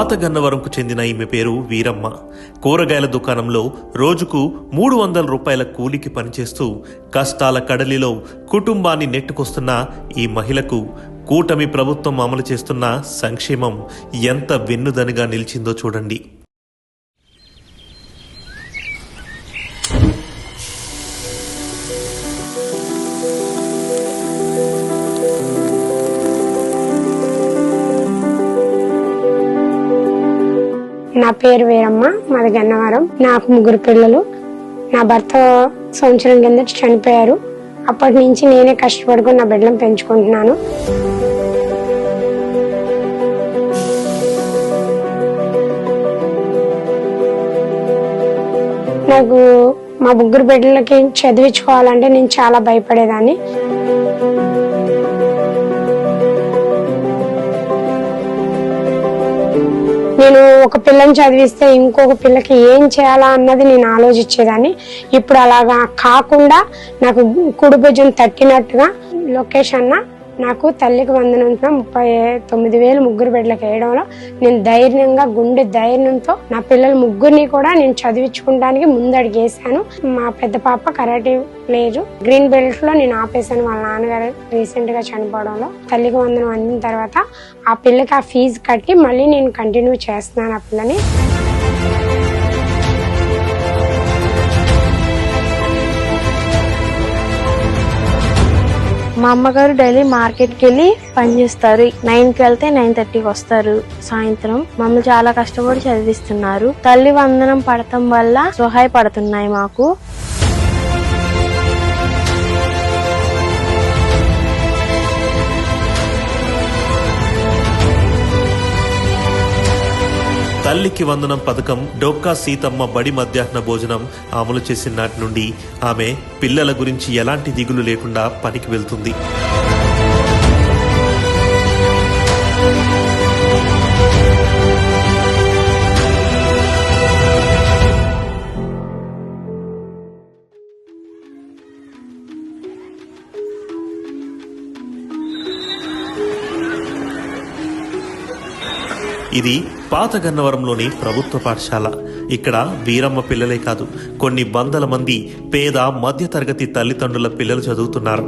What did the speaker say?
పాత గన్నవరంకు చెందిన ఈమె పేరు వీరమ్మ. కూరగాయల దుకాణంలో రోజుకు 300 రూపాయల కూలికి పనిచేస్తూ కష్టాల కడలిలో కుటుంబాన్ని నెట్టుకొస్తున్న ఈ మహిళకు కూటమి ప్రభుత్వం అమలు చేస్తున్న సంక్షేమం ఎంత వెన్నుదనుగా నిలిచిందో చూడండి. నా పేరు వీరమ్మ, మాది గన్నవరం. నాకు 3 పిల్లలు. నా భర్త సంవత్సరం కింద చనిపోయారు. అప్పటి నుంచి నేనే కష్టపడుకుని నా బిడ్డలను పెంచుకుంటున్నాను. నాకు మా 3 బిడ్డలకి చదివించుకోవాలంటే నేను చాలా భయపడేదాన్ని. నేను ఒక పిల్లని చదివిస్తే ఇంకొక పిల్లకి ఏం చేయాలా అన్నది నేను ఆలోచించేదాన్ని. ఇప్పుడు అలాగా కాకుండా నాకు కుడి భుజం తట్టినట్టుగా లోకేష్ అన్న నాకు తల్లికి వందనం 39,000 3 బిడ్డలకు వేయడంలో నేను ధైర్యంగా గుండె ధైర్యంతో నా పిల్లలు 3 కూడా నేను చదివించుకోవడానికి ముందడిగేసాను. మా పెద్ద పాప కరాటే ప్లేయర్, గ్రీన్ బెల్ట్ లో నేను ఆపేశాను. వాళ్ళ నాన్నగారు రీసెంట్ గా చనిపోవడంలో తల్లికి వందనం అందిన తర్వాత ఆ పిల్లకి ఆ ఫీజు కట్టి మళ్ళీ నేను కంటిన్యూ చేస్తున్నాను ఆ పిల్లని. మా అమ్మగారు డైలీ మార్కెట్కి వెళ్ళి పనిచేస్తారు. 9కి వెళ్తే 9:30కి వస్తారు సాయంత్రం. మమ్మల్ని చాలా కష్టపడి చదివిస్తున్నారు. తల్లి వందనం పడటం వల్ల సహాయపడుతున్నాయి మాకు. తల్లికి వందనం పథకం డొక్కా సీతమ్మ బడి మధ్యాహ్న భోజనం అమలు చేసిన నాటి నుండి ఆమె పిల్లల గురించి ఎలాంటి దిగులు లేకుండా పనికి వెళ్తుంది. ఇది పాత గన్నవరంలోని ప్రభుత్వ పాఠశాల. ఇక్కడ వీరమ్మ పిల్లలే కాదు, కొన్ని వందల మంది పేద మధ్యతరగతి తల్లిదండ్రుల పిల్లలు చదువుతున్నారు.